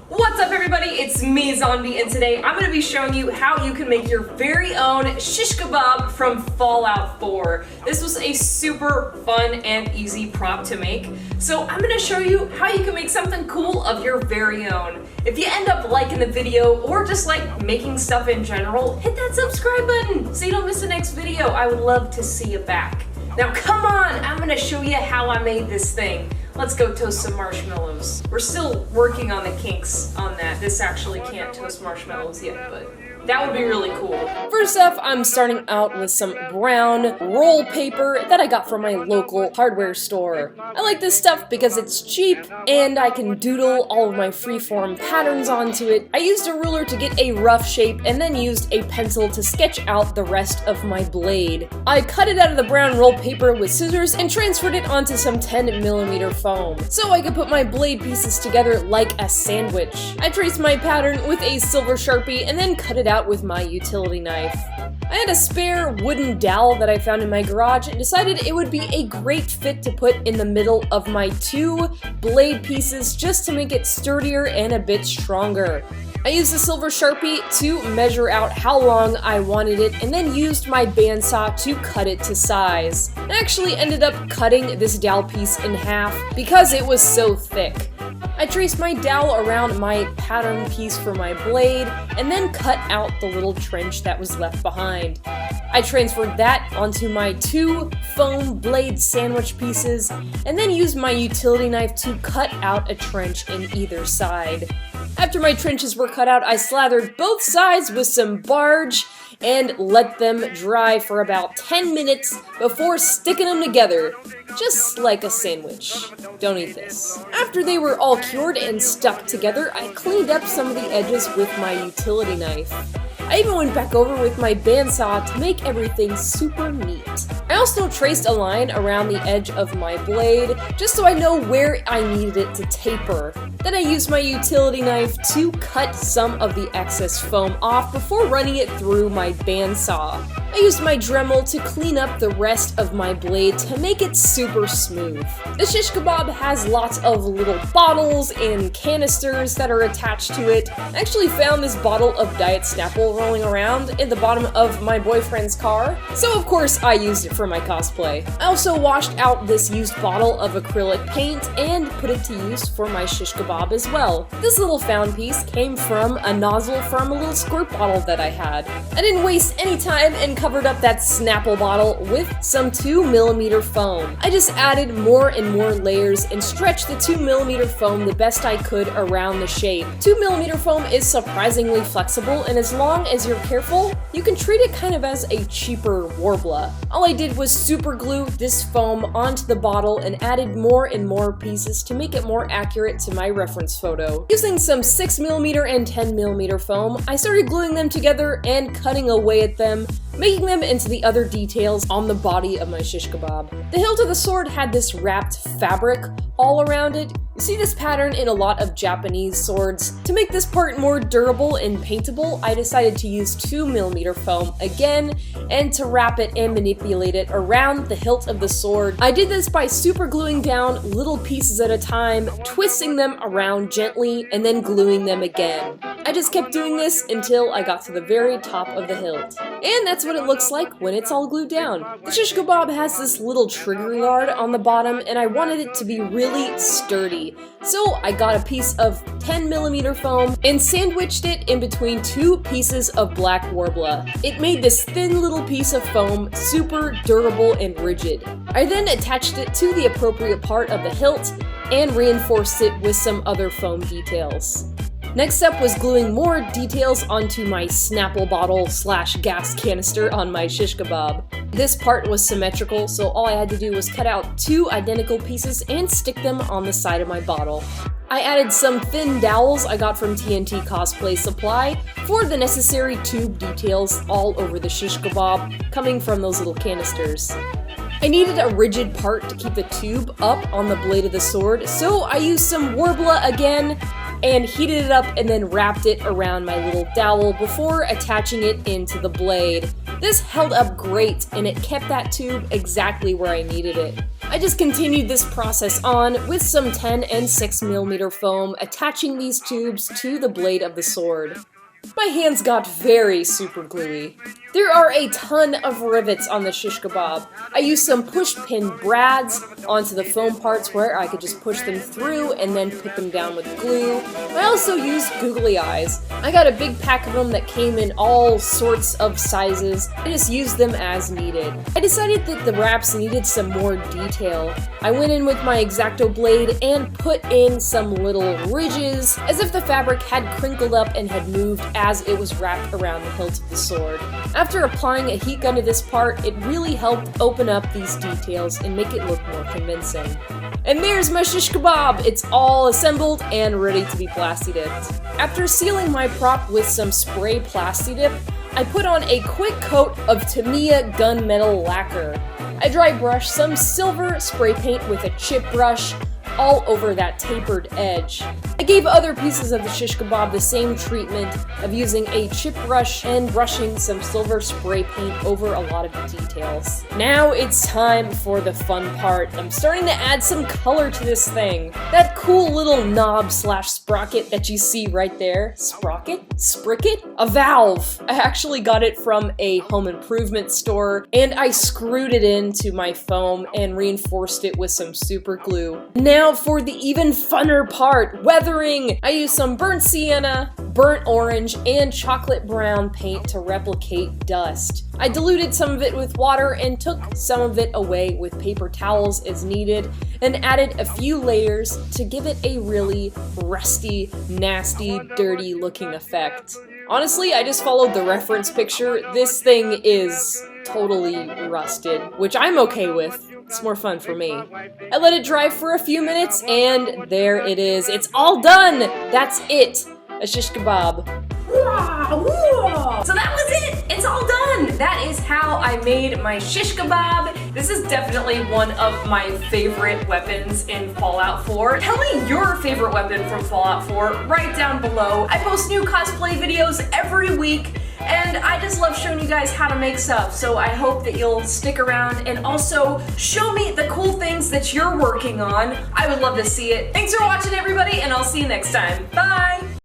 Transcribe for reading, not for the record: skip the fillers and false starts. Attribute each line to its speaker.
Speaker 1: What's up everybody, it's me Zombie, and today I'm going to be showing you how you can make your very own Shishkebab from Fallout 4. This was a super fun and easy prop to make, so I'm going to show you how you can make something cool of your very own. If you end up liking the video or just like making stuff in general, hit that subscribe button so you don't miss the next video. I would love to see you back. Now come on, I'm going to show you how I made this thing. Let's go toast some marshmallows. We're still working on the kinks on that. This actually can't toast marshmallows yet, but that would be really cool. First off, I'm starting out with some brown roll paper that I got from my local hardware store. I like this stuff because it's cheap and I can doodle all of my freeform patterns onto it. I used a ruler to get a rough shape and then used a pencil to sketch out the rest of my blade. I cut it out of the brown roll paper with scissors and transferred it onto some 10mm foam, so I could put my blade pieces together like a sandwich. I traced my pattern with a silver Sharpie and then cut it out with my utility knife. I had a spare wooden dowel that I found in my garage and decided it would be a great fit to put in the middle of my two blade pieces just to make it sturdier and a bit stronger. I used the silver Sharpie to measure out how long I wanted it and then used my bandsaw to cut it to size. I actually ended up cutting this dowel piece in half because it was so thick. I traced my dowel around my pattern piece for my blade and then cut out the little trench that was left behind. I transferred that onto my two foam blade sandwich pieces and then used my utility knife to cut out a trench in either side. After my trenches were cut out, I slathered both sides with some barge and let them dry for about 10 minutes before sticking them together, just like a sandwich. Don't eat this. After they were all cured and stuck together, I cleaned up some of the edges with my utility knife. I even went back over with my bandsaw to make everything super neat. I also traced a line around the edge of my blade, just so I know where I needed it to taper. Then I used my utility knife to cut some of the excess foam off before running it through my bandsaw. I used my Dremel to clean up the rest of my blade to make it super smooth. The Shishkebab has lots of little bottles and canisters that are attached to it. I actually found this bottle of Diet Snapple rolling around in the bottom of my boyfriend's car, so of course I used it for my cosplay. I also washed out this used bottle of acrylic paint and put it to use for my Shishkebab as well. This little found piece came from a nozzle from a little squirt bottle that I had. I didn't waste any time and covered up that Snapple bottle with some 2mm foam. I just added more and more layers and stretched the 2mm foam the best I could around the shape. 2mm foam is surprisingly flexible, and as long as you're careful, you can treat it kind of as a cheaper Warbler. All I did was super glue this foam onto the bottle and added more and more pieces to make it more accurate to my reference photo. Using some 6mm and 10mm foam, I started gluing them together and cutting away at them, making them into the other details on the body of my Shishkebab. The hilt of the sword had this wrapped fabric all around it. You see this pattern in a lot of Japanese swords. To make this part more durable and paintable, I decided to use 2mm foam again, and to wrap it and manipulate it around the hilt of the sword. I did this by super gluing down little pieces at a time, twisting them around gently, and then gluing them again. I just kept doing this until I got to the very top of the hilt. And that's what it looks like when it's all glued down. The Shishkebab has this little trigger guard on the bottom, and I wanted it to be really sturdy. So I got a piece of 10mm foam and sandwiched it in between two pieces of black Warbler. It made this thin little piece of foam super durable and rigid. I then attached it to the appropriate part of the hilt and reinforced it with some other foam details. Next up was gluing more details onto my Snapple bottle / gas canister on my Shishkebab. This part was symmetrical, so all I had to do was cut out two identical pieces and stick them on the side of my bottle. I added some thin dowels I got from TNT Cosplay Supply for the necessary tube details all over the Shishkebab, coming from those little canisters. I needed a rigid part to keep the tube up on the blade of the sword, so I used some Warbler again and heated it up and then wrapped it around my little dowel before attaching it into the blade. This held up great and it kept that tube exactly where I needed it.
Speaker 2: I just continued this process on with some 10 and 6mm foam, attaching these tubes to the blade of the sword. My hands got very super gluey. There are a ton of rivets on the shish kebab. I used some push-pin brads onto the foam parts where I could just push them through and then put them down with glue. I also used googly eyes. I got a big pack of them that came in all sorts of sizes. I just used them as needed. I decided that the wraps needed some more detail. I went in with my X-Acto blade and put in some little ridges, as if the fabric had crinkled up and had moved as it was wrapped around the hilt of the sword. After applying a heat gun to this part, it really helped open up these details and make it look more convincing. And there's my shish kebab! It's all assembled and ready to be plasti dipped. After sealing my prop with some spray plasti dip, I put on a quick coat of Tamiya gunmetal lacquer. I dry brushed some silver spray paint with a chip brush all over that tapered edge. I gave other pieces of the shish kebab the same treatment of using a chip brush and brushing some silver spray paint over a lot of the details. Now it's time for the fun part. I'm starting to add some color to this thing. That cool little knob slash sprocket that you see right there. Sprocket? Spricket? A valve! I actually got it from a home improvement store, and I screwed it into my foam and reinforced it with some super glue. Now for the even funner part, weathering! I used some burnt sienna, burnt orange, and chocolate brown paint to replicate dust. I diluted some of it with water and took some of it away with paper towels as needed, and added a few layers to give it a really rusty, nasty, dirty looking effect. Honestly, I just followed the reference picture. This thing is totally rusted, which I'm okay with. It's more fun for me. I let it dry for a few minutes, and there it is. It's all done! That's it! A shish kebab.
Speaker 1: So that was it! It's all done! That is how I made my shish kebab. This is definitely one of my favorite weapons in Fallout 4. Tell me your favorite weapon from Fallout 4 right down below. I post new cosplay videos every week, and I just love showing you guys how to make stuff, so I hope that you'll stick around and also show me the cool things that you're working on. I would love to see it. Thanks for watching, everybody, and I'll see you next time. Bye!